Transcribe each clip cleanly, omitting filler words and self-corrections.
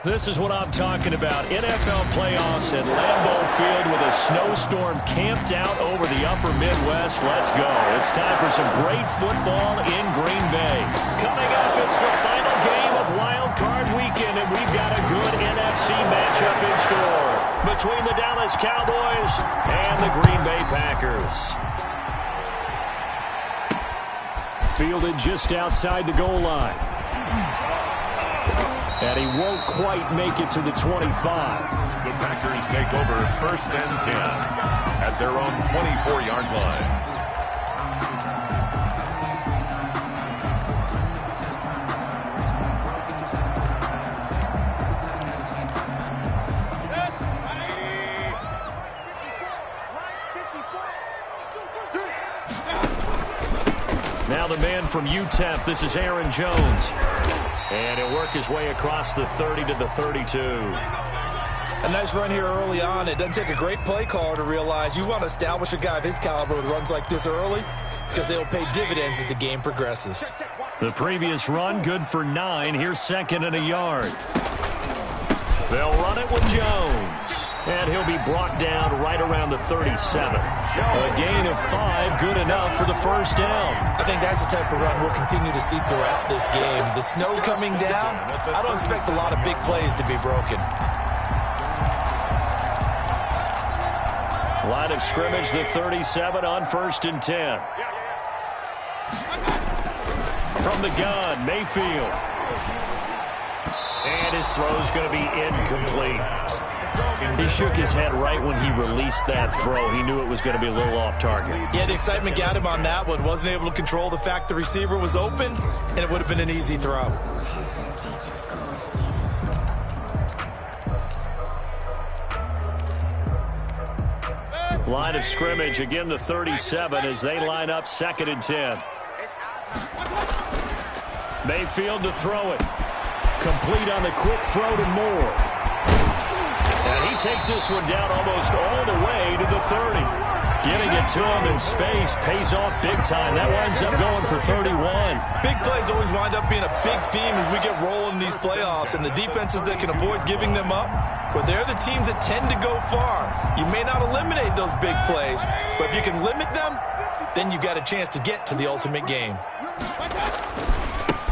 This is what I'm talking about. NFL playoffs at Lambeau Field with a snowstorm camped out over the upper Midwest. Let's go. It's time for some great football in Green Bay. Coming up, it's the final game of Wild Card Weekend, and we've got a good NFC matchup in store between the Dallas Cowboys and the Green Bay Packers. Fielded just outside the goal line. And he won't quite make it to the 25. The Packers take over first and 10 at their own 24-yard line. Now the man from UTEP, this is Aaron Jones. And he'll work his way across the 30 to the 32. A nice run here early on. It doesn't take a great play caller to realize you want to establish a guy of his caliber with runs like this early because they'll pay dividends as the game progresses. The previous run, good for 9. Here's second and a yard. They'll run it with Jones. And he'll be brought down right around the 37. A gain of 5, good enough for the first down. I think that's the type of run we'll continue to see throughout this game. The snow coming down, I don't expect a lot of big plays to be broken. Line of scrimmage, the 37 on first and 10. From the gun, Mayfield. And his throw's going to be incomplete. He shook his head right when he released that throw. He knew it was going to be a little off target. Yeah, the excitement got him on that one. Wasn't able to control the fact the receiver was open, and it would have been an easy throw. Line of scrimmage, again the 37 as they line up second and 10. Mayfield to throw it. Complete on the quick throw to Moore. And he takes this one down almost all the way to the 30. Getting it to him in space pays off big time. That winds up going for 31. Big plays always wind up being a big theme as we get rolling in these playoffs. And the defenses that can avoid giving them up, well, they're the teams that tend to go far. You may not eliminate those big plays, but if you can limit them, then you've got a chance to get to the ultimate game.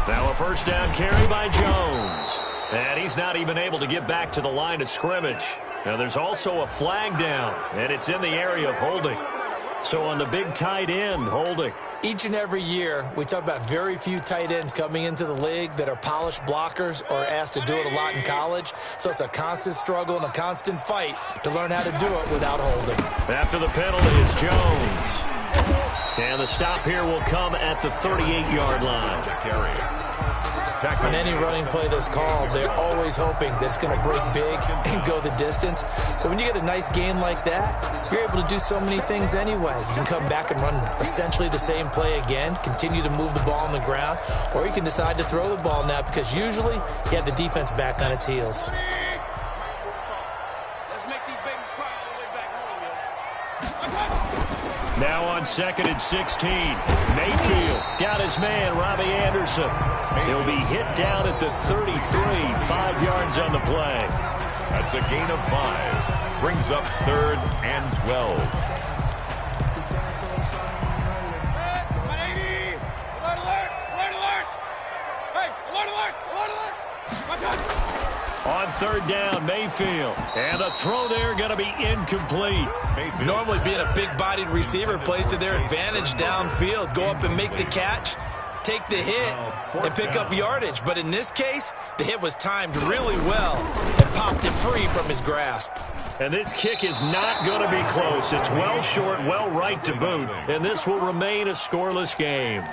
Now a first down carry by Jones. And he's not even able to get back to the line of scrimmage. Now there's also a flag down, and it's in the area of holding. So on the big tight end, holding. Each and every year, we talk about very few tight ends coming into the league that are polished blockers or asked to do it a lot in college. So it's a constant struggle and a constant fight to learn how to do it without holding. After the penalty, it's Jones. And the stop here will come at the 38-yard line. On any running play that's called, they're always hoping that it's going to break big and go the distance. But when you get a nice gain like that, you're able to do so many things anyway. You can come back and run essentially the same play again, continue to move the ball on the ground, or you can decide to throw the ball now because usually you have the defense back on its heels. Now on second and 16, Mayfield got his man, Robbie Anderson. He'll be hit down at the 33, 5 yards on the play. That's a gain of 5. Brings up third and 12. On third down, Mayfield. And the throw there going to be incomplete. Mayfield. Normally being a big-bodied receiver plays to their advantage downfield. Go up and make the catch, take the hit, and pick up yardage. But in this case, the hit was timed really well and popped it free from his grasp. And this kick is not going to be close. It's well short, well right to boot. And this will remain a scoreless game.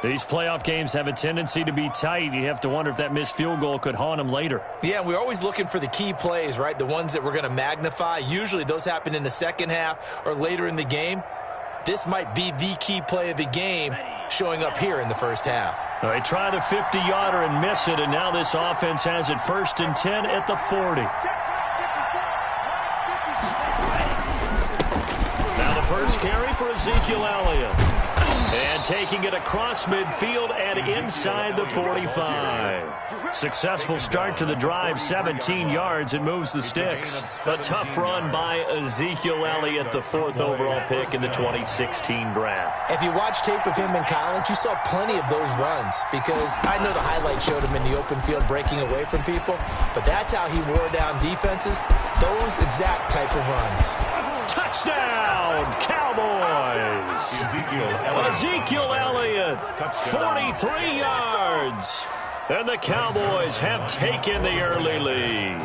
These playoff games have a tendency to be tight. You have to wonder if that missed field goal could haunt them later. Yeah, we're always looking for the key plays, right? The ones that we're going to magnify. Usually those happen in the second half or later in the game. This might be the key play of the game showing up here in the first half. They try the 50-yarder and miss it, and now this offense has it first and 10 at the 40. Now the first carry for Ezekiel Elliott. And taking it across midfield and inside the 45. Successful start to the drive, 17 yards. It moves the sticks. A tough run by Ezekiel Elliott, the 4th overall pick in the 2016 draft. If you watch tape of him in college, you saw plenty of those runs because I know the highlight showed him in the open field breaking away from people, but that's how he wore down defenses, those exact type of runs. Touchdown, Cowboys! Ezekiel Elliott, 43 yards. And the Cowboys have taken the early lead.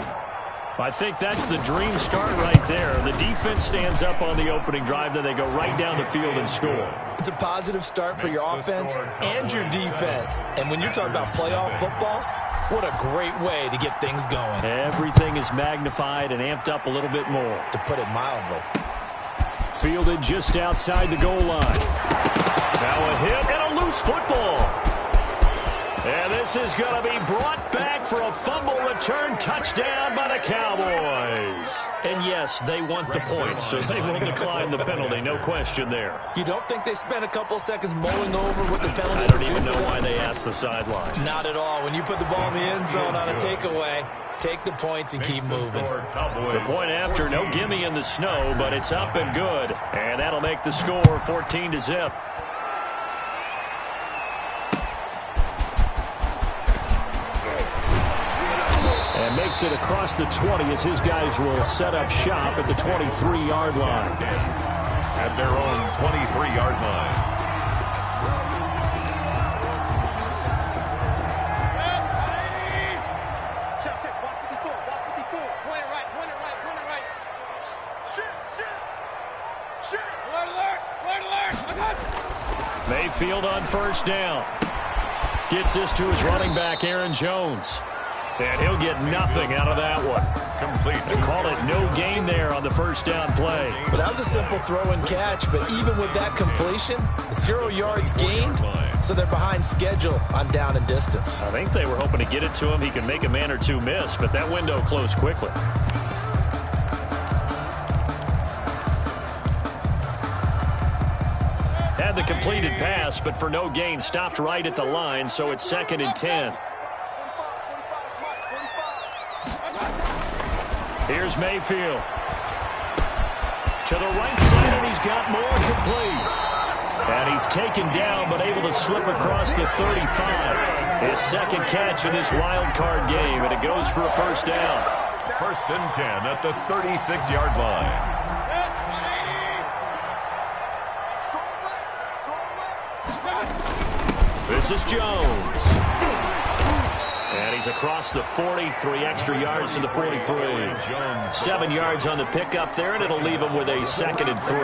I think that's the dream start right there. The defense stands up on the opening drive, then they go right down the field and score. It's a positive start for your offense and your defense. And when you're talking about playoff football, what a great way to get things going. Everything is magnified and amped up a little bit more. To put it mildly. Fielded just outside the goal line. Now a hit and a loose football. And this is going to be brought back for a fumble return touchdown by the Cowboys. And yes, they want the points, so they will decline the penalty. No question there. You don't think they spent a couple seconds mulling over what the penalty? I don't even know why they asked the sideline. Not at all. When you put the ball in the end zone on a takeaway, take the points and keep moving. The point after, no gimme in the snow, but it's up and good. And that'll make the score 14-0. And makes it across the 20 as his guys will set up shop at the 23-yard line. At their own 23-yard line. Mayfield on first down. Gets this to his running back, Aaron Jones. And he'll get nothing out of that one. Complete. They call it no gain there on the first down play. Well, that was a simple throw and catch, but even with that completion, 0 yards gained, so they're behind schedule on down and distance. I think they were hoping to get it to him. He can make a man or two miss, but that window closed quickly. Had the completed pass, but for no gain, stopped right at the line, so it's 2nd and 10. Here's Mayfield. To the right side, and he's got more complete. And he's taken down, but able to slip across the 35. His second catch in this wild card game, and it goes for a first down. 1st and 10 at the 36-yard line. This is Jones. And he's across the 40, 3 extra yards to the 43. 7 yards on the pickup there, and it'll leave him with a 2nd and 3.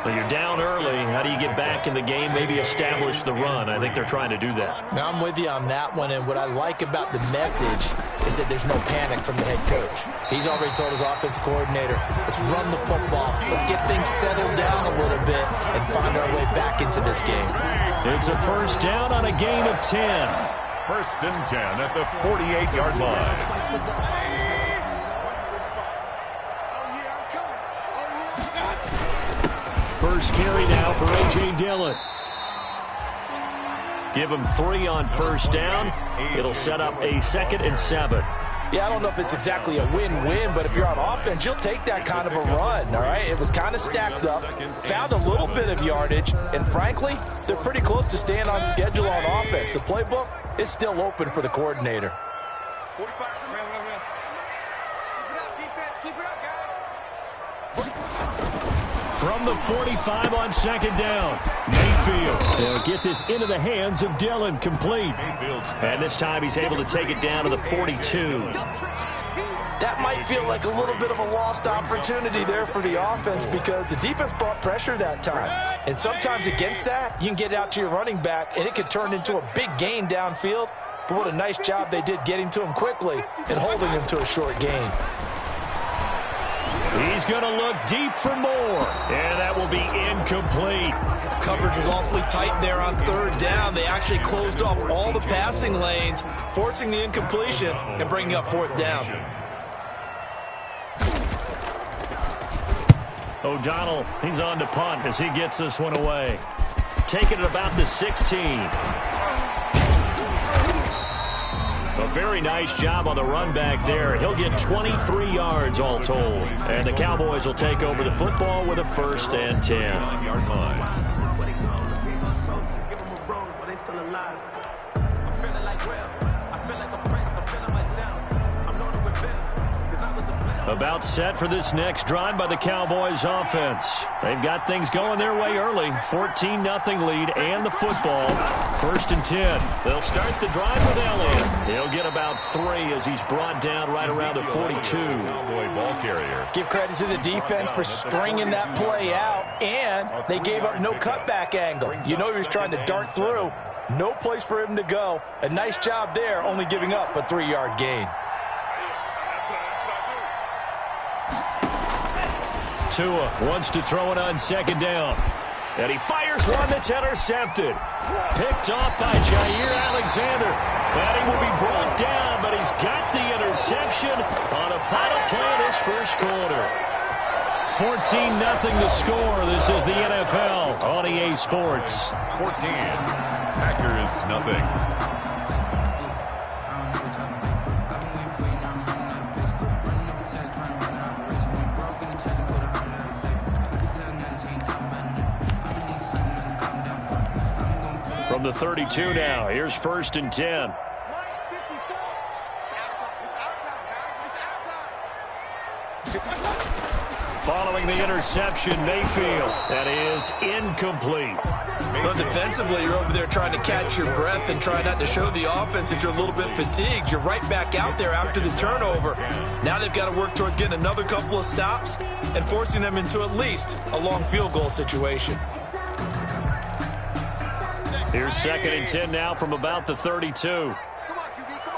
Well, you're down early. How do you get back in the game, maybe establish the run? I think they're trying to do that. Now, I'm with you on that one, and what I like about the message is that there's no panic from the head coach. He's already told his offensive coordinator, let's run the football, let's get things settled down a little bit and find our way back into this game. It's a first down on a gain of 10. 1st and 10 at the 48-yard line. First carry now for A.J. Dillon. Give him 3 on first down. It'll set up a 2nd and 7. Yeah, I don't know if it's exactly a win-win, but if you're on offense, you'll take that kind of a run, all right? It was kind of stacked up, found a little bit of yardage, and frankly, they're pretty close to staying on schedule on offense. The playbook is still open for the coordinator. From the 45 on 2nd down, Mayfield. They'll get this into the hands of Dillon, complete. And this time he's able to take it down to the 42. That might feel like a little bit of a lost opportunity there for the offense because the defense brought pressure that time. And sometimes against that, you can get out to your running back, and it could turn into a big gain downfield. But what a nice job they did getting to him quickly and holding him to a short gain. He's going to look deep for more, and that will be incomplete. Coverage was awfully tight there on 3rd down. They actually closed off all the passing lanes, forcing the incompletion and bringing up 4th down. O'Donnell, he's on to punt as he gets this one away. Taking it about the 16. A very nice job on the run back there. He'll get 23 yards all told. And the Cowboys will take over the football with a 1st and 10. 9-yard line. About set for this next drive by the Cowboys offense. They've got things going their way early. 14-0 lead and the football. 1st and 10. They'll start the drive with Elliott. He'll get about 3 as he's brought down right around the 42. Cowboy ball carrier. Give credit to the defense for stringing that play out, and they gave up no cutback angle. You know he was trying to dart through. No place for him to go. A nice job there, only giving up a 3-yard gain. Tua wants to throw it on 2nd down. And he fires one that's intercepted. Picked off by Jair Alexander. And he will be brought down, but he's got the interception on a final play of this first quarter. 14-0 the score. This is the NFL on EA Sports. 14. Packers nothing. From the 32 now, here's 1st and 10. Following the interception, Mayfield. That is incomplete. Well, defensively, you're over there trying to catch your breath and try not to show the offense that you're a little bit fatigued. You're right back out there after the turnover. Now they've got to work towards getting another couple of stops and forcing them into at least a long field goal situation. Here's 2nd and 10 now from about the 32. Come on, QB, come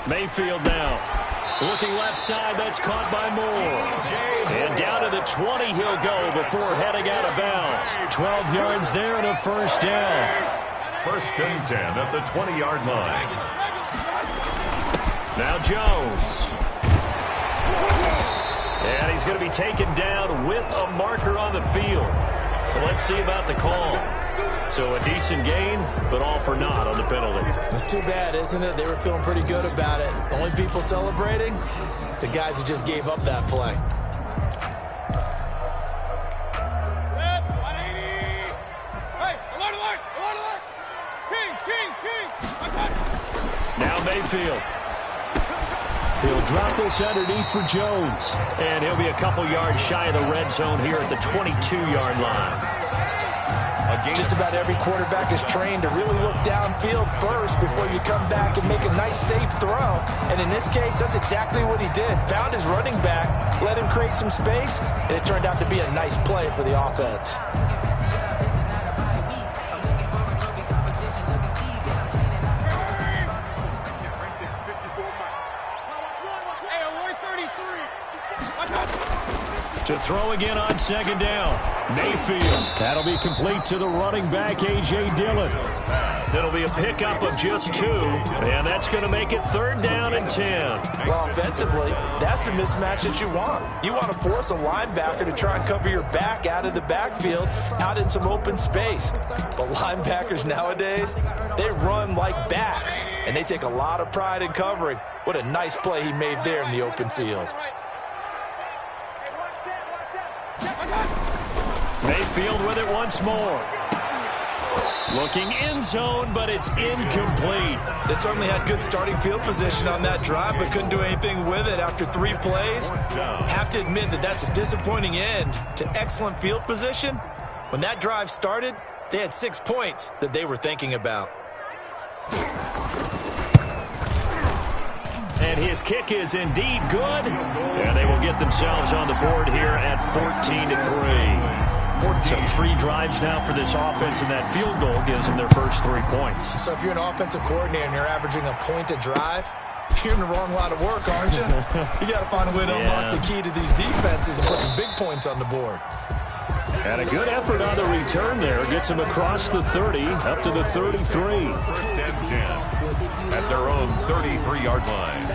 on. Mayfield now. Looking left side, that's caught by Moore. And down to the 20 he'll go before heading out of bounds. 12 yards there and a 1st down. 1st and 10 at the 20-yard line. Now Jones. And he's going to be taken down with a marker on the field. So let's see about the call. So a decent gain, but all for naught on the penalty. It's too bad, isn't it? They were feeling pretty good about it. Only people celebrating, the guys who just gave up that play. Now Mayfield. He'll drop this underneath for Jones. And he'll be a couple yards shy of the red zone here at the 22-yard line. Just about every quarterback is trained to really look downfield first before you come back and make a nice, safe throw. And in this case, that's exactly what he did. Found his running back, let him create some space, and it turned out to be a nice play for the offense. To throw again on 2nd down. Mayfield. That'll be complete to the running back, A.J. Dillon. That'll be a pickup of just 2, and that's going to make it 3rd down and 10. Well, offensively, that's the mismatch that you want. You want to force a linebacker to try and cover your back out of the backfield, out in some open space. But linebackers nowadays, they run like backs, and they take a lot of pride in covering. What a nice play he made there in the open field. Mayfield with it once more. Looking end zone, but it's incomplete. They certainly had good starting field position on that drive, but couldn't do anything with it after 3 plays. Have to admit that that's a disappointing end to excellent field position. When that drive started, they had 6 points that they were thinking about. And his kick is indeed good. And they will get themselves on the board here at 14-3. So 3 drives now for this offense, and that field goal gives them their first 3 points. So if you're an offensive coordinator and you're averaging a point a drive, you're in the wrong line of work, aren't you? You got to find a way to unlock the key to these defenses and put some big points on the board. And a good effort on the return there. Gets him across the 30, up to the 33. First and 10 at their own 33-yard line.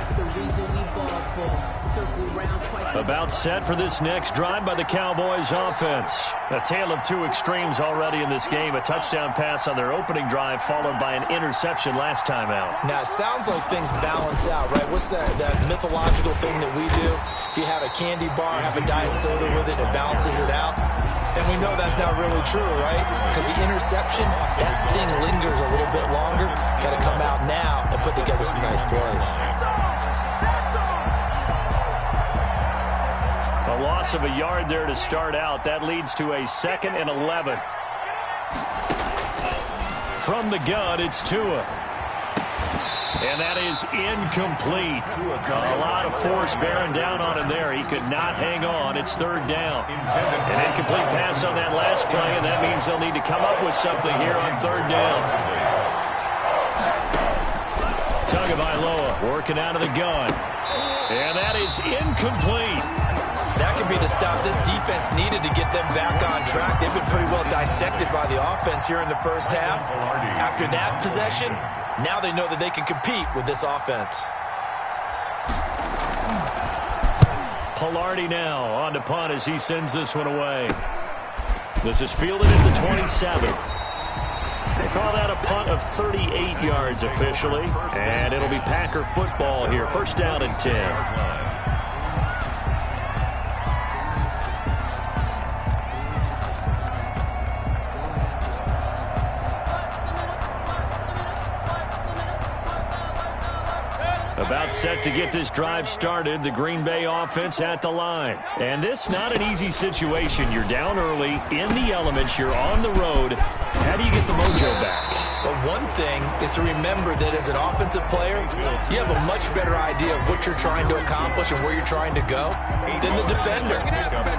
About set for this next drive by the Cowboys offense. A tale of two extremes already in this game. A touchdown pass on their opening drive followed by an interception last time out. Now, it sounds like things balance out, right? What's that mythological thing that we do? If you have a candy bar, have a diet soda with it, it balances it out. And we know that's not really true, right? Because the interception, that sting lingers a little bit longer. Got to come out now and put together some nice plays. A loss of a yard there to start out. That leads to a 2nd and 11. From the gun, it's Tua. And that is incomplete. A lot of force bearing down on him there. He could not hang on. It's 3rd down. An incomplete pass on that last play, and that means they'll need to come up with something here on 3rd down. Tagovailoa working out of the gun. And that is incomplete. That could be the stop this defense needed to get them back on track. They've been pretty well dissected by the offense here in the first half. After that possession, now they know that they can compete with this offense. Palardy now on to punt as he sends this one away. This is fielded at the 27. They call that a punt of 38 yards officially. And it'll be Packer football here. 1st down and 10. About set to get this drive started, the Green Bay offense at the line. And this not an easy situation. You're down early, in the elements, you're on the road. How do you get the mojo back? But one thing is to remember that as an offensive player, you have a much better idea of what you're trying to accomplish and where you're trying to go than the defender.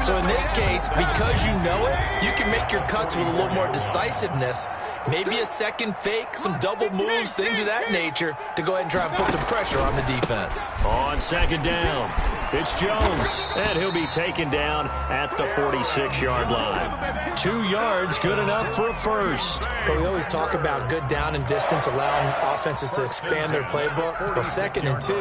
So in this case, because you know it, you can make your cuts with a little more decisiveness. Maybe a second fake, some double moves, things of that nature to go ahead and try and put some pressure on the defense. On 2nd down, it's Jones, and he'll be taken down at the 46-yard line. 2 yards, good enough for a first. But we always talk about good down and distance, allowing offenses to expand their playbook. Well, 2nd and 2,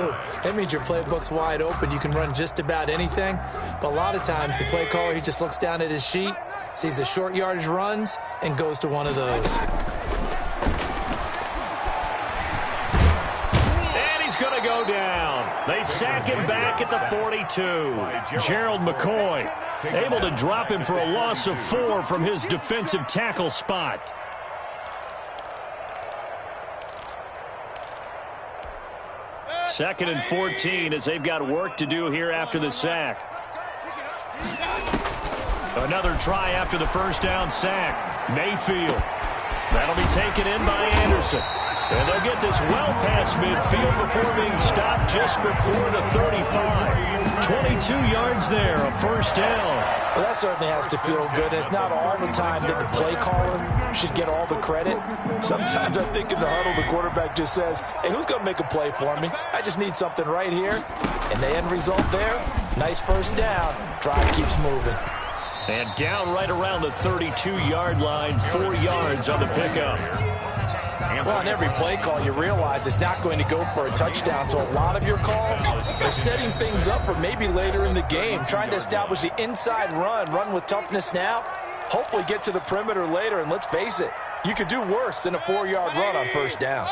that means your playbook's wide open. You can run just about anything. But a lot of times, the play caller, he just looks down at his sheet, sees the short yardage runs, and goes to one of those. And he's going to go down. They sack him back at the 42. Gerald McCoy able to drop him for a loss of 4 from his defensive tackle spot. Second and 14 as they've got work to do here after the sack. Another try after the first down sack. Mayfield. That'll be taken in by Anderson. And they'll get this well past midfield before being stopped just before the 35. 22 yards there, a first down. Well, that certainly has to feel good. It's not all the time that the play caller should get all the credit. Sometimes I think in the huddle, the quarterback just says, hey, who's going to make a play for me? I just need something right here. And the end result there, nice first down. Drive keeps moving. And down right around the 32-yard line, 4 yards on the pickup. Well, on every play call, you realize it's not going to go for a touchdown. So a lot of your calls are setting things up for maybe later in the game, trying to establish the inside run with toughness now, hopefully get to the perimeter later. And let's face it, you could do worse than a 4-yard run on first down.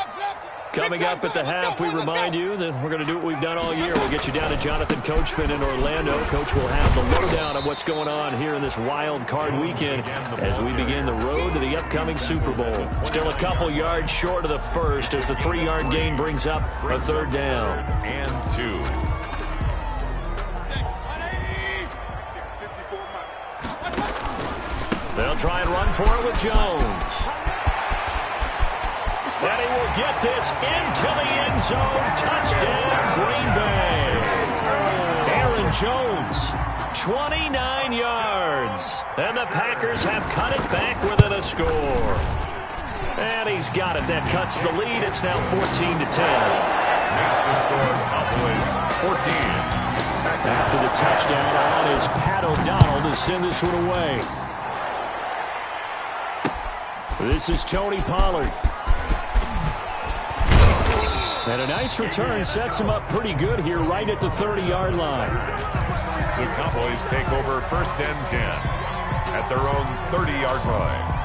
Coming up at the half, we remind you that we're going to do what we've done all year. We'll get you down to Jonathan Coachman in Orlando. Coach will have the lowdown of what's going on here in this wild card weekend as we begin the road to the upcoming Super Bowl. Still a couple yards short of the first as the 3-yard gain brings up a 3rd down. And 2. They'll try and run for it with Jones. And he will get this into the end zone. Touchdown, Green Bay. Aaron Jones, 29 yards. And the Packers have cut it back within a score. And he's got it. That cuts the lead. It's now 14-10. Makes the score Cowboys 14. After the touchdown on is Pat O'Donnell to send this one away. This is Tony Pollard. And a nice return sets him up pretty good here right at the 30-yard line. The Cowboys take over 1st and 10 at their own 30-yard line.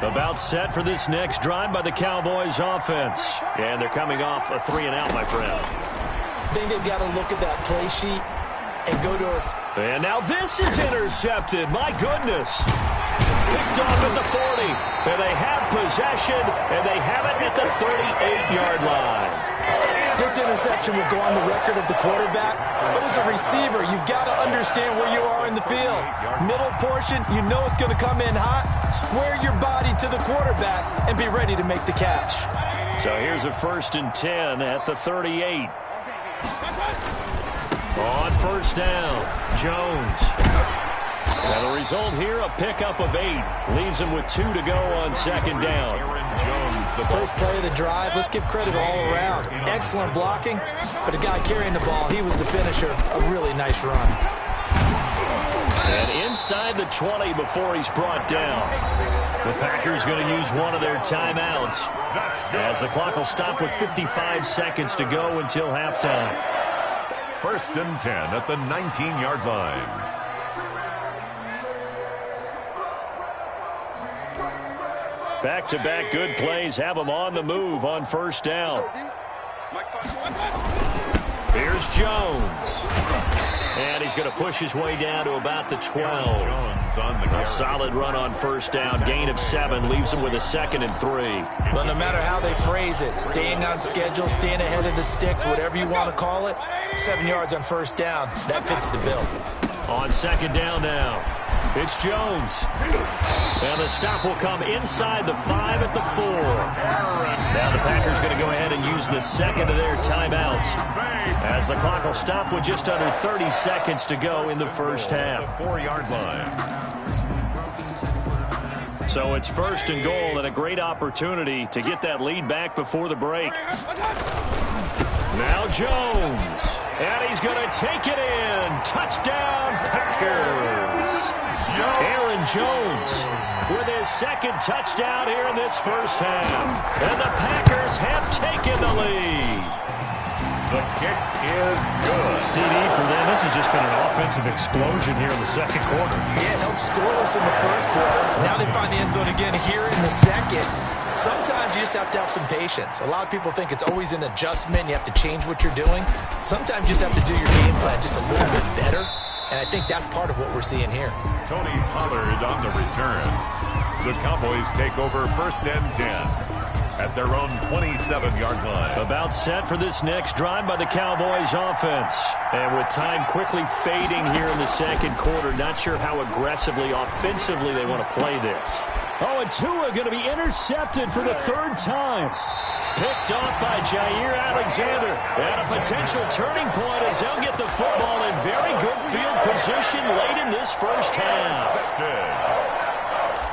About set for this next drive by the Cowboys offense. And they're coming off a 3-and-out, my friend. I think they've got to look at that play sheet and go to us. And now this is intercepted. My goodness. Picked off at the 40. And they have possession, and they have it at the 38-yard line. This interception will go on the record of the quarterback, but as a receiver, you've got to understand where you are in the field. Middle portion, you know it's going to come in hot. Square your body to the quarterback and be ready to make the catch. So here's a 1st and 10 at the 38. On 1st down, Jones. And the result here, a pickup of 8. Leaves him with 2 to go on 2nd down. The first play of the drive, let's give credit all around. Excellent blocking, but the guy carrying the ball, he was the finisher. A really nice run. And inside the 20 before he's brought down. The Packers going to use one of their timeouts as the clock will stop with 55 seconds to go until halftime. 1st and 10 at the 19-yard line. Back-to-back good plays have them on the move on 1st down. Here's Jones. And he's going to push his way down to about the 12. A solid run on 1st down. Gain of 7 leaves him with a 2nd and 3. But no matter how they phrase it, staying on schedule, staying ahead of the sticks, whatever you want to call it, 7 yards on 1st down, that fits the bill. On 2nd down now, it's Jones. And the stop will come inside the 5 at the 4. Now the Packers going to go ahead and use the 2nd of their timeouts as the clock will stop with just under 30 seconds to go in the 1st half. 4-yard line. So it's 1st and goal and a great opportunity to get that lead back before the break. Now Jones. And he's going to take it in. Touchdown, Packers. Aaron Jones with his 2nd touchdown here in this 1st half. And the Packers have taken the lead. The kick is good. CD for them. This has just been an offensive explosion here in the 2nd quarter. Yeah, held scoreless in the 1st quarter. Now they find the end zone again here in the 2nd. Sometimes you just have to have some patience. A lot of people think it's always an adjustment. You have to change what you're doing. Sometimes you just have to do your game plan just a little bit better. And I think that's part of what we're seeing here. Tony Pollard on the return. The Cowboys take over 1st and 10 at their own 27-yard line. About set for this next drive by the Cowboys offense. And with time quickly fading here in the 2nd quarter, not sure how aggressively, offensively they want to play this. Oh, and Tua going to be intercepted for the 3rd time. Picked off by Jair Alexander. And a potential turning point as they'll get the football in very good field position late in this 1st half.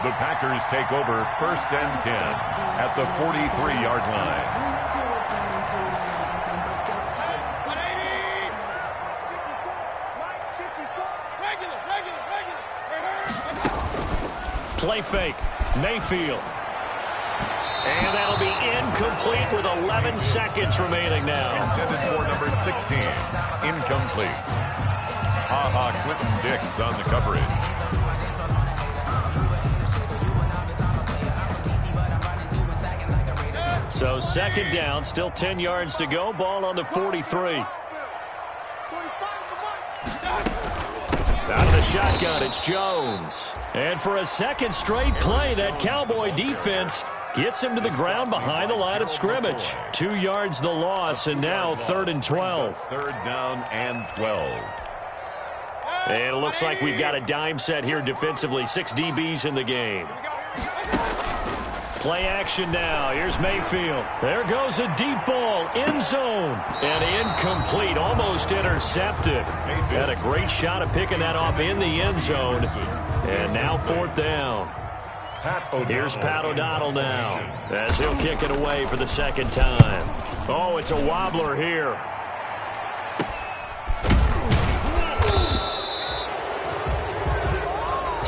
The Packers take over 1st and 10 at the 43-yard line. Play fake. Mayfield. And that'll be incomplete with 11 seconds remaining now. Intended for number 16. Incomplete. Clinton Dix on the coverage. So 2nd down, still 10 yards to go. Ball on the 43. Out of the shotgun, it's Jones. And for a 2nd straight play, that Cowboy defense gets him to the ground behind the line of scrimmage. 2 yards the loss, and now 3rd and 12. 3rd down and 12. And it looks like we've got a dime set here defensively. 6 DBs in the game. Play action now. Here's Mayfield. There goes a deep ball. End zone. And incomplete. Almost intercepted. Had a great shot at picking that off in the end zone. And now 4th down. Here's Pat O'Donnell now as he'll kick it away for the 2nd time. Oh, it's a wobbler here.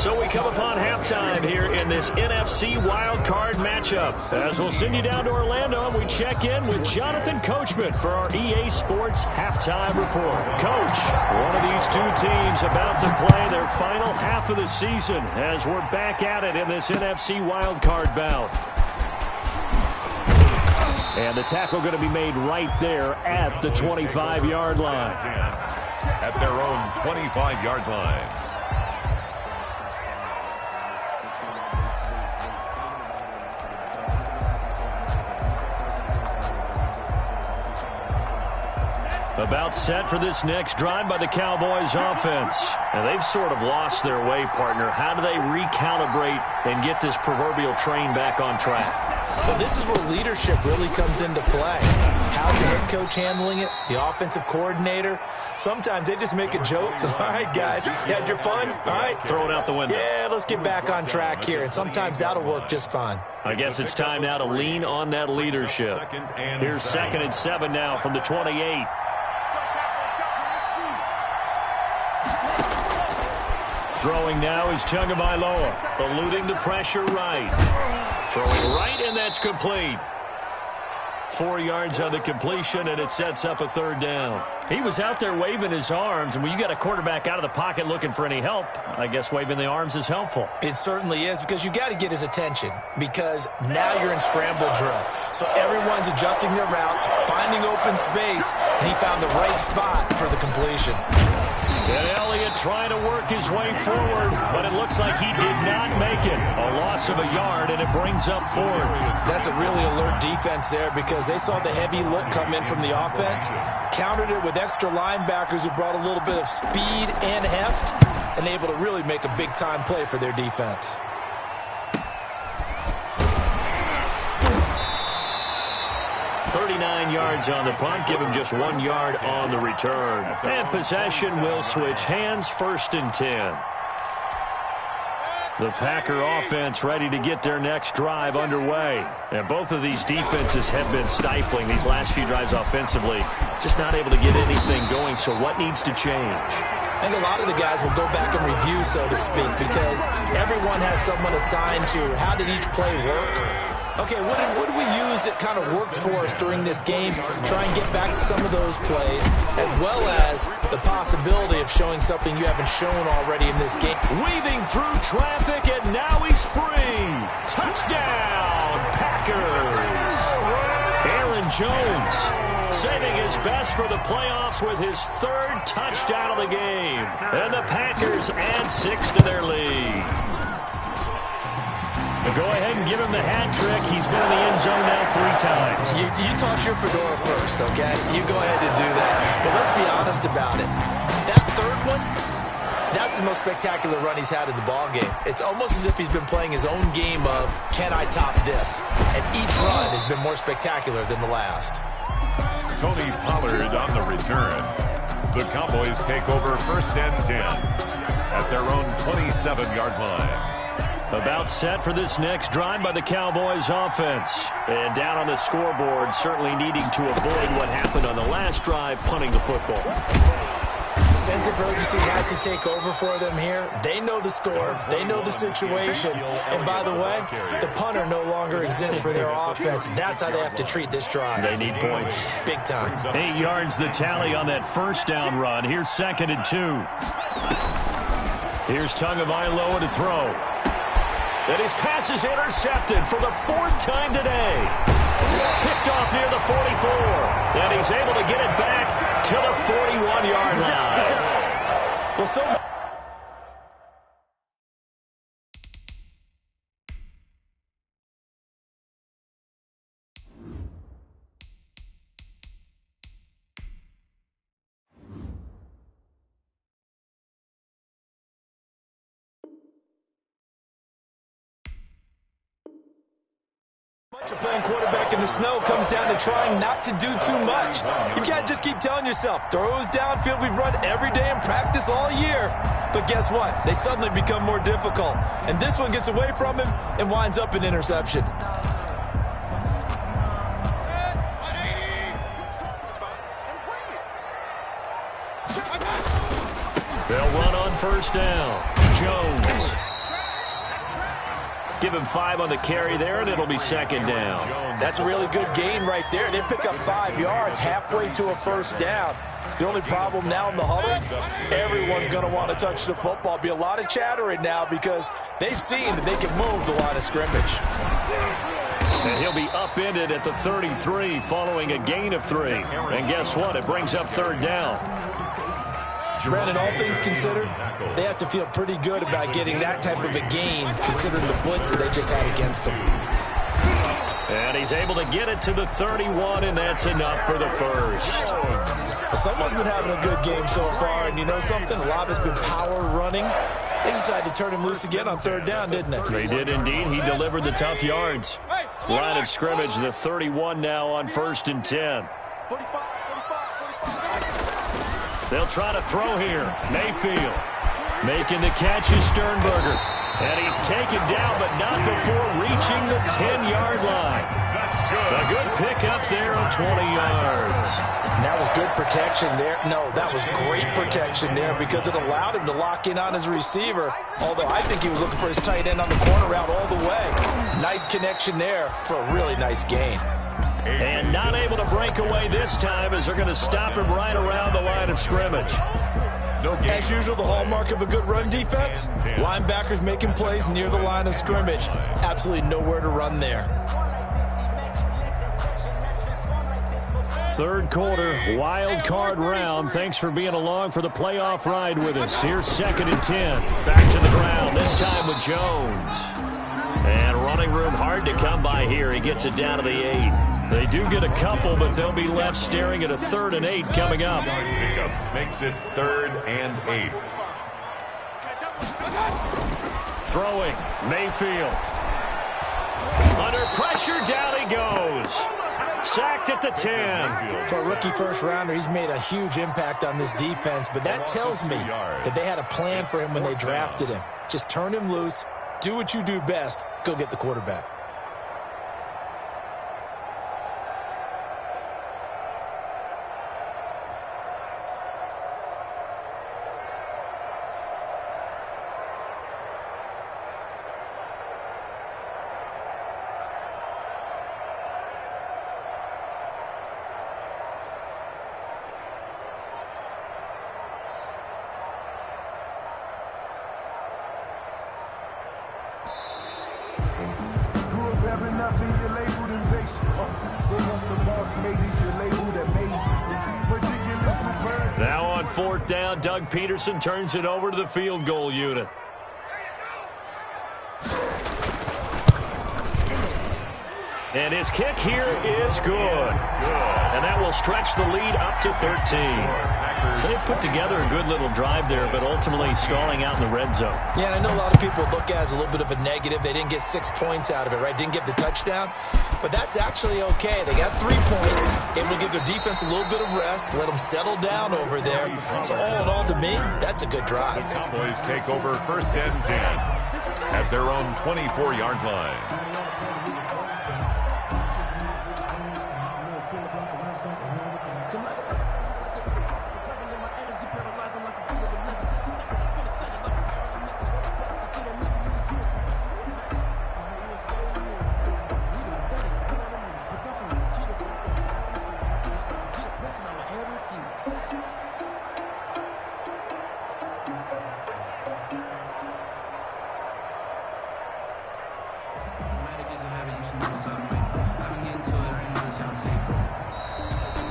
So we come upon halftime here in this NFC wildcard matchup. As we'll send you down to Orlando, and we check in with Jonathan Coachman for our EA Sports Halftime Report. Coach, one of these two teams about to play their final half of the season as we're back at it in this NFC wildcard bout. And the tackle going to be made right there at the 25-yard line. At their own 25-yard line. About set for this next drive by the Cowboys offense. And they've sort of lost their way, partner. How do they recalibrate and get this proverbial train back on track? Well, this is where leadership really comes into play. How's the head coach handling it? The offensive coordinator? Sometimes they just make a joke. All right, guys, you had your fun? All right. Throw it out the window. Yeah, let's get back on track here. And sometimes that'll work just fine. I guess it's time now to lean on that leadership. Here's 2nd and 7 now from the 28. Throwing now is Tagovailoa, eluding the pressure right. Throwing right, and that's complete. 4 yards on the completion, and it sets up a 3rd down. He was out there waving his arms, and when you got a quarterback out of the pocket looking for any help, I guess waving the arms is helpful. It certainly is, because you got to get his attention, because now you're in scramble drill. So everyone's adjusting their routes, finding open space, and he found the right spot for the completion. And Elliott trying to work his way forward, but it looks like he did not make it. A loss of a yard, and it brings up 4th. That's a really alert defense there, because they saw the heavy look come in from the offense, countered it with extra linebackers who brought a little bit of speed and heft, and able to really make a big-time play for their defense. Yards on the punt, give him just 1 yard on the return. And possession will switch hands, 1st and 10. The Packer offense ready to get their next drive underway. And both of these defenses have been stifling these last few drives offensively. Just not able to get anything going, so what needs to change? I think a lot of the guys will go back and review, so to speak, because everyone has someone assigned to how did each play work. Okay, what did we use that kind of worked for us during this game? Try and get back to some of those plays, as well as the possibility of showing something you haven't shown already in this game. Weaving through traffic, and now he's free. Touchdown, Packers. Aaron Jones saving his best for the playoffs with his 3rd touchdown of the game. And the Packers add 6 to their lead. Go ahead and give him the hat trick. He's been in the end zone now 3 times. You toss your fedora first, okay? You go ahead and do that. But let's be honest about it. That 3rd one, that's the most spectacular run he's had in the ballgame. It's almost as if he's been playing his own game of, can I top this? And each run has been more spectacular than the last. Tony Pollard on the return. The Cowboys take over 1st and 10 at their own 27-yard line. About set for this next drive by the Cowboys offense. And down on the scoreboard, certainly needing to avoid what happened on the last drive, punting the football. Sense of urgency has to take over for them here. They know the score. They know the situation. And by the way, the punter no longer exists for their offense. That's how they have to treat this drive. They need points. Big time. 8 yards the tally on that 1st down run. Here's 2nd and 2. Here's Tagovailoa to throw. And his pass is intercepted for the 4th time today. Picked off near the 44. And he's able to get it back to the 41-yard line. Well, so much of playing quarterback in the snow comes down to trying not to do too much. You've got to just keep telling yourself, throws downfield we've run every day in practice all year. But guess what? They suddenly become more difficult. And this one gets away from him and winds up an interception. They'll run on 1st down. Jones Give him 5 on the carry there, and it'll be second down. That's a really good gain right there. They pick up 5 yards halfway to a first down. The only problem now in the huddle, everyone's going to want to touch the football. Be a lot of chattering now because they've seen that they can move the line of scrimmage. And he'll be upended at the 33 following a gain of 3. And guess what? It brings up third down. Brandon, all things considered, they have to feel pretty good about getting that type of a gain considering the blitz that they just had against them. And he's able to get it to the 31, and that's enough for the first. Someone's been having a good game so far, and you know something? A lot has been power running. They decided to turn him loose again on third down, didn't they? They did indeed. He delivered the tough yards. Line of scrimmage, the 31 now on 1st and 10. They'll try to throw here. Mayfield making the catch is Sternberger. And he's taken down, but not before reaching the 10-yard line. A good pickup there on 20 yards. And that was good protection there. No, that was great protection there because it allowed him to lock in on his receiver. Although I think he was looking for his tight end on the corner route all the way. Nice connection there for a really nice gain. And not able to break away this time as they're going to stop him right around the line of scrimmage. As usual, the hallmark of a good run defense, linebackers making plays near the line of scrimmage. Absolutely nowhere to run there. Third quarter, wild card round. Thanks for being along for the playoff ride with us. Here's 2nd and 10. Back to the ground, this time with Jones. And running room hard to come by here. He gets it down to the 8. They do get a couple, but they'll be left staring at a 3rd and 8 coming up. Pickup makes it 3rd and 8. Throwing, Mayfield. Under pressure, down he goes. Sacked at the 10. For a rookie first-rounder, he's made a huge impact on this defense, but that tells me that they had a plan for him when they drafted him. Just turn him loose, do what you do best, go get the quarterback. Now on 4th down, Doug Peterson turns it over to the field goal unit. And his kick here is good. And that will stretch the lead up to 13. So they put together a good little drive there, but ultimately stalling out in the red zone. Yeah, and I know a lot of people look at it as a little bit of a negative. They didn't get 6 points out of it, right? Didn't get the touchdown. But that's actually okay. They got 3 points. Able to give their defense a little bit of rest, let them settle down over there. So all in all, to me, that's a good drive. The Cowboys take over 1st and 10 at their own 24-yard line.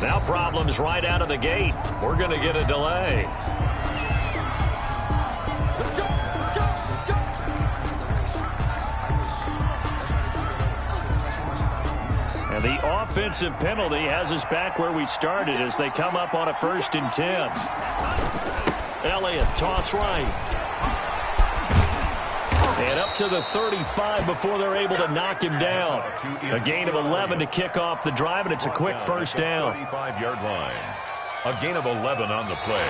Now problems right out of the gate. We're going to get a delay. And the offensive penalty has us back where we started as they come up on a 1st and 10. Elliott, toss right. And up to the 35 before they're able to knock him down. A gain of 11 to kick off the drive, and it's a quick first down. 35-yard line. A gain of 11 on the play.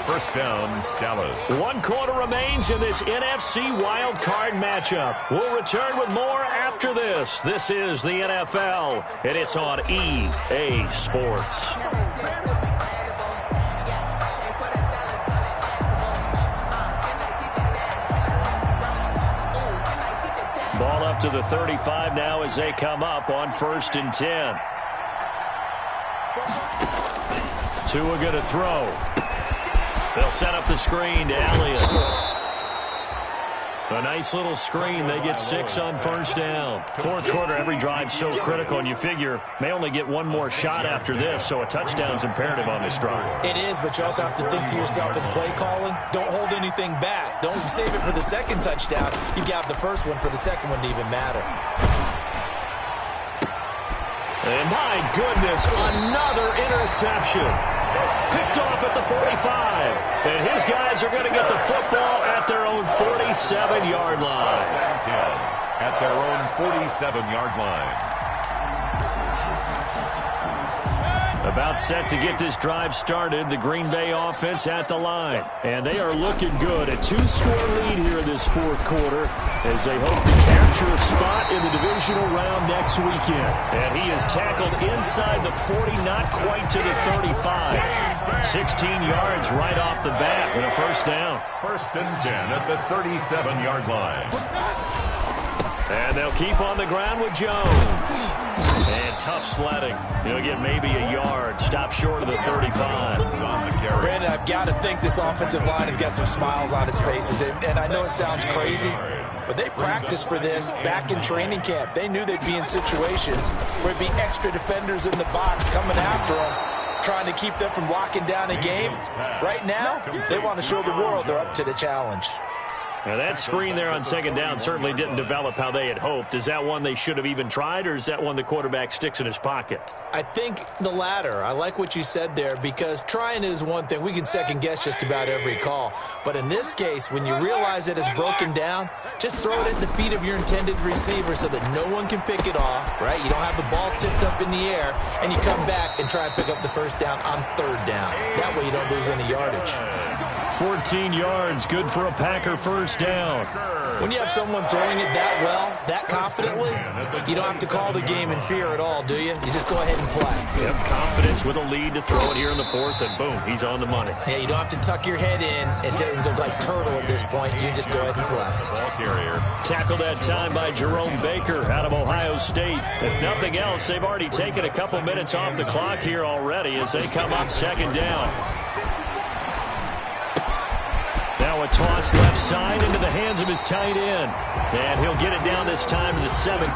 First down, Dallas. 1 quarter remains in this NFC wild card matchup. We'll return with more after this. This is the NFL, and it's on EA Sports. out to the 35 now as they come up on 1st and 10. Tua going to throw. They'll set up the screen to Elliott. A nice little screen. They get 6 on 1st down. 4th quarter, every drive so critical, and you figure may only get one more shot after this, so a touchdown's imperative on this drive. It is, but you also have to think to yourself in play calling, don't hold anything back. Don't save it for the second touchdown. You got the first one for the second one to even matter. And my goodness, another interception. Picked off at the 45. And his guys are going to get the football at their own 47-yard line. At their own 47-yard line. About set to get this drive started, the Green Bay offense at the line. And they are looking good. A 2-score lead here in this 4th quarter as they hope to capture a spot in the divisional round next weekend. And he is tackled inside the 40, not quite to the 35. 16 yards right off the bat and a 1st down. 1st and 10 at the 37-yard line. And they'll keep on the ground with Jones. And tough sledding. He'll get maybe a yard. Stop short of the 35. Brandon, I've got to think this offensive line has got some smiles on its faces. And I know it sounds crazy, but they practiced for this back in training camp. They knew they'd be in situations where it'd be extra defenders in the box coming after them, trying to keep them from locking down a game. Right now, they want to show the world they're up to the challenge. Now that screen there on 2nd down certainly didn't develop how they had hoped. Is that one they should have even tried, or is that one the quarterback sticks in his pocket? I think the latter. I like what you said there, because trying is one thing. We can second-guess just about every call. But in this case, when you realize that it's broken down, just throw it at the feet of your intended receiver so that no one can pick it off, right? You don't have the ball tipped up in the air, and you come back and try and pick up the 1st down on 3rd down. That way you don't lose any yardage. 14 yards, good for a Packer 1st down. When you have someone throwing it that well, that confidently, you don't have to call the game in fear at all, do you? You just go ahead and play. Yep, confidence with a lead to throw it here in the 4th, and boom, he's on the money. Yeah, you don't have to tuck your head in and go like turtle at this point. You just go ahead and play. Ball carrier. Tackled that time by Jerome Baker out of Ohio State. If nothing else, they've already taken a couple minutes off the clock here already as they come up 2nd down. Now a toss left side into the hands of his tight end. And he'll get it down this time to the 17.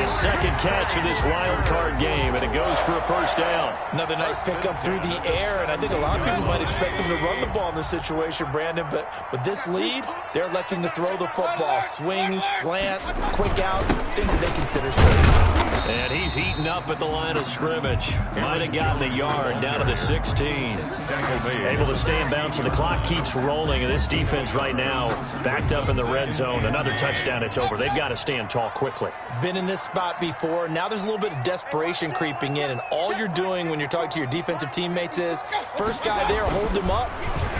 His 2nd catch of this wild card game, and it goes for a 1st down. Another nice pickup through the air, and I think a lot of people might expect him to run the ball in this situation, Brandon, but with this lead, they're electing to throw the football. Swings, slants, quick outs, things that they consider safe. And he's heating up at the line of scrimmage. Might have gotten a yard down to the 16. Able to stay in bounds, so the clock keeps rolling. And this defense right now backed up in the red zone. Another touchdown, it's over. They've got to stand tall quickly. Been in this spot before. Now there's a little bit of desperation creeping in, and all you're doing when you're talking to your defensive teammates is first guy there, hold him up.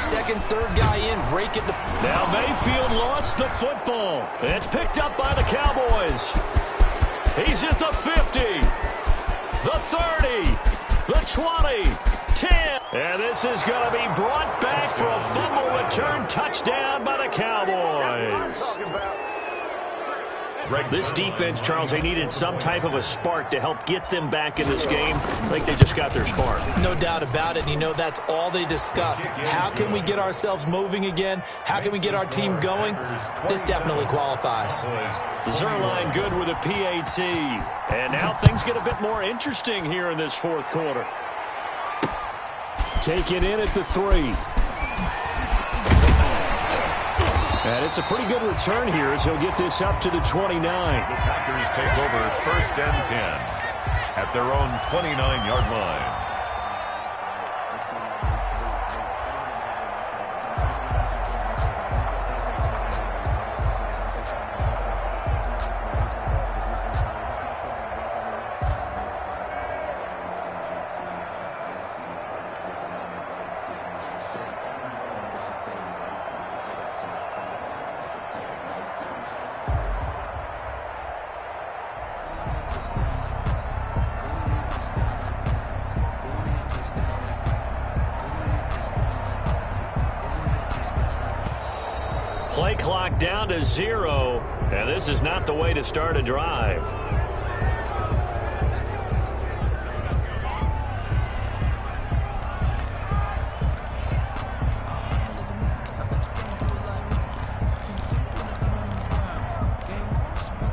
Second, third guy in, rake it. Now Mayfield lost the football. It's picked up by the Cowboys. He's at the 50, the 30, the 20, 10. And this is going to be brought back for a fumble return touchdown by the Cowboys. This defense, Charles, they needed some type of a spark to help get them back in this game. I think they just got their spark. No doubt about it. You know, that's all they discussed. How can we get ourselves moving again? How can we get our team going? This definitely qualifies. Zuerlein good with a PAT. And now things get a bit more interesting here in this 4th quarter. Take it in at the 3. And it's a pretty good return here as he'll get this up to the 29. The Packers take over 1st and 10 at their own 29-yard line. Play clock down to 0. And this is not the way to start a drive.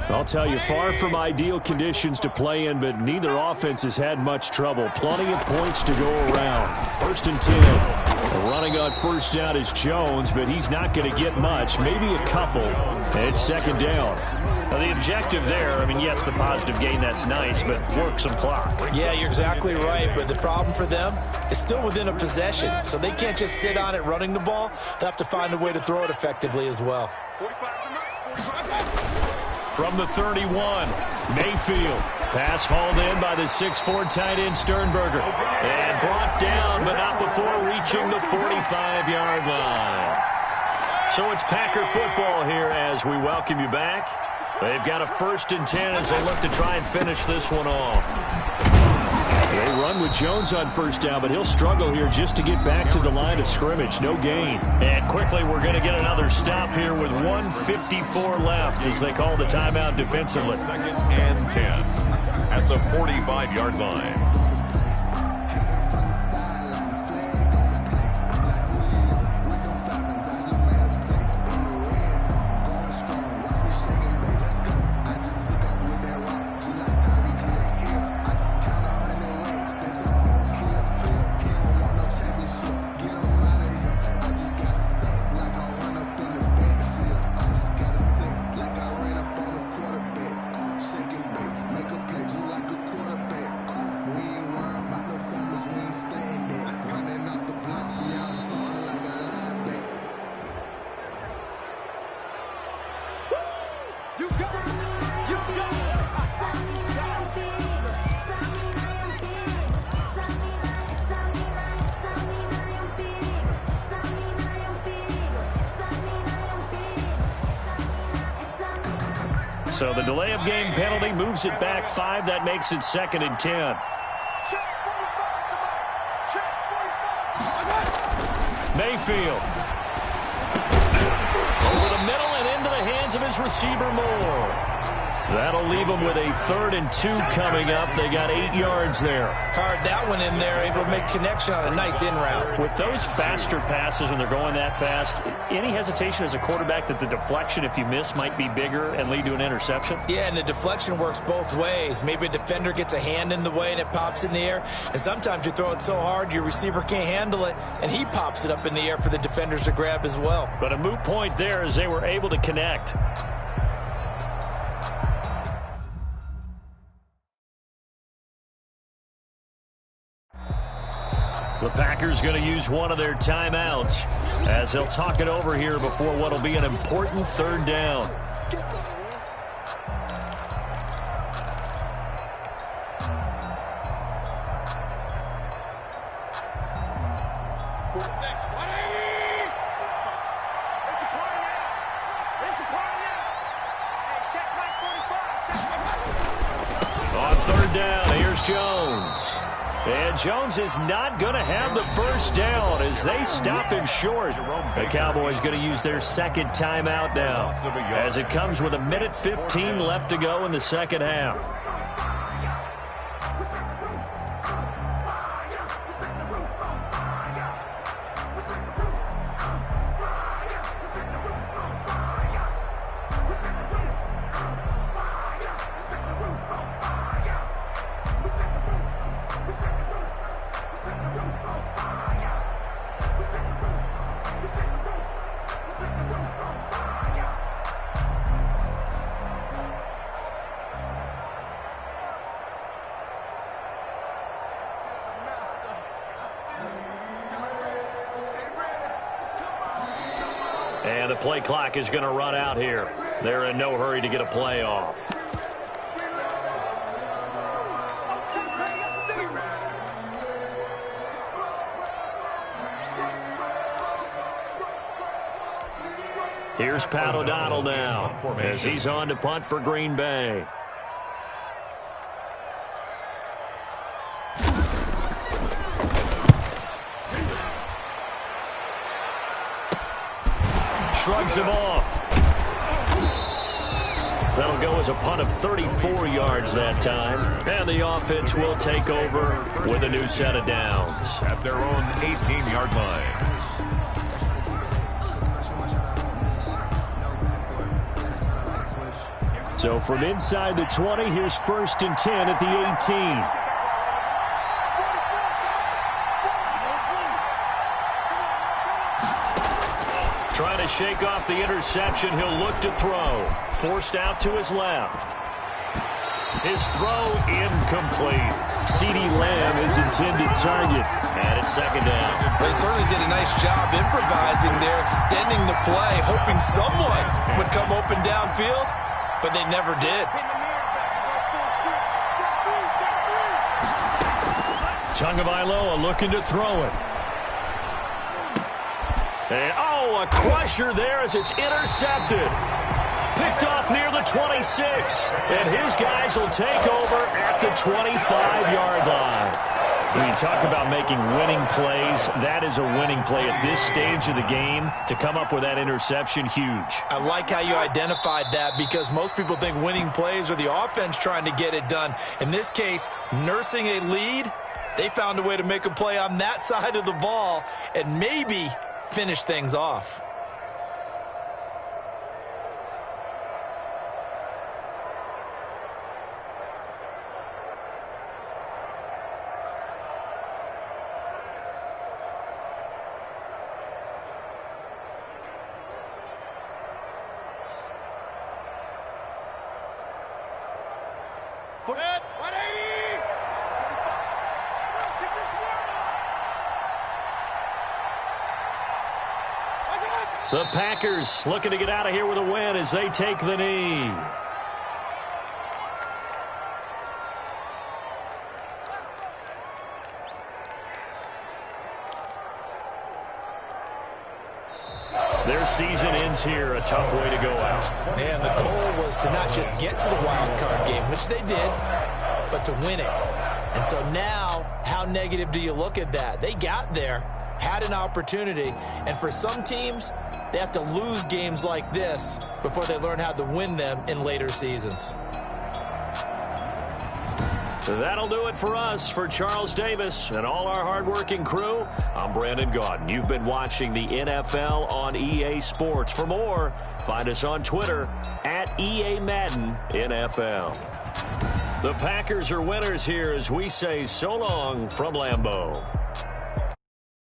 I'll tell you, far from ideal conditions to play in, but neither offense has had much trouble. Plenty of points to go around. 1st and 10. Running on first down is Jones, but he's not going to get much, maybe a couple. And it's 2nd down. Now, the objective there, I mean, yes, the positive gain, that's nice, but work some clock. Yeah, you're exactly right, but the problem for them is still within a possession, so they can't just sit on it running the ball. They'll have to find a way to throw it effectively as well. From the 31, Mayfield. Pass hauled in by the 6'4" tight end Sternberger. And brought down, but not before reaching the 45-yard line. So it's Packer football here as we welcome you back. They've got a 1st and 10 as they look to try and finish this one off. They run with Jones on first down, but he'll struggle here just to get back to the line of scrimmage. No gain. And quickly we're going to get another stop here with 1:54 left as they call the timeout defensively. 2nd and 10 at the 45-yard line. So the delay of game penalty moves it back 5. That makes it 2nd and 10. Mayfield. Over the middle and into the hands of his receiver Moore. That'll leave them with a 3rd and 2 coming up. They got 8 yards there. Fired that one in there, able to make connection on a nice in route. With those faster passes when they're going that fast, any hesitation as a quarterback that the deflection, if you miss, might be bigger and lead to an interception? Yeah, and the deflection works both ways. Maybe a defender gets a hand in the way and it pops in the air. And sometimes you throw it so hard your receiver can't handle it, and he pops it up in the air for the defenders to grab as well. But a moot point there as they were able to connect. The Packers going to use one of their timeouts as they'll talk it over here before what will be an important 3rd down. On 3rd down, here's Jones. And Jones is not going to have the first down as they stop him short. The Cowboys going to use their 2nd timeout now as it comes with 1:15 left to go in the 2nd half. And the play clock is going to run out here. They're in no hurry to get a play off. Here's Pat O'Donnell now as he's on to punt for Green Bay. Shrugs him off. That'll go as a punt of 34 yards that time. And the offense will take over with a new set of downs. At their own 18-yard line. So from inside the 20, here's 1st and 10 at the 18. Trying to shake off the interception. He'll look to throw. Forced out to his left. His throw incomplete. CeeDee Lamb is intended target. And it's 2nd down. They certainly did a nice job improvising there, extending the play, hoping someone would come open downfield, but they never did. Tagovailoa looking to throw it. And, a crusher there as it's intercepted. Picked off near the 26. And his guys will take over at the 25-yard line. When you talk about making winning plays, that is a winning play at this stage of the game. To come up with that interception, huge. I like how you identified that because most people think winning plays are the offense trying to get it done. In this case, nursing a lead, they found a way to make a play on that side of the ball and maybe finish things off. The Packers looking to get out of here with a win as they take the knee. Their season ends here, a tough way to go out. And the goal was to not just get to the wild card game, which they did, but to win it. And so now, how negative do you look at that? They got there, had an opportunity, and for some teams, they have to lose games like this before they learn how to win them in later seasons. That'll do it for us. For Charles Davis and all our hardworking crew, I'm Brandon Gaudin. You've been watching the NFL on EA Sports. For more, find us on Twitter at EA Madden NFL. The Packers are winners here as we say so long from Lambeau.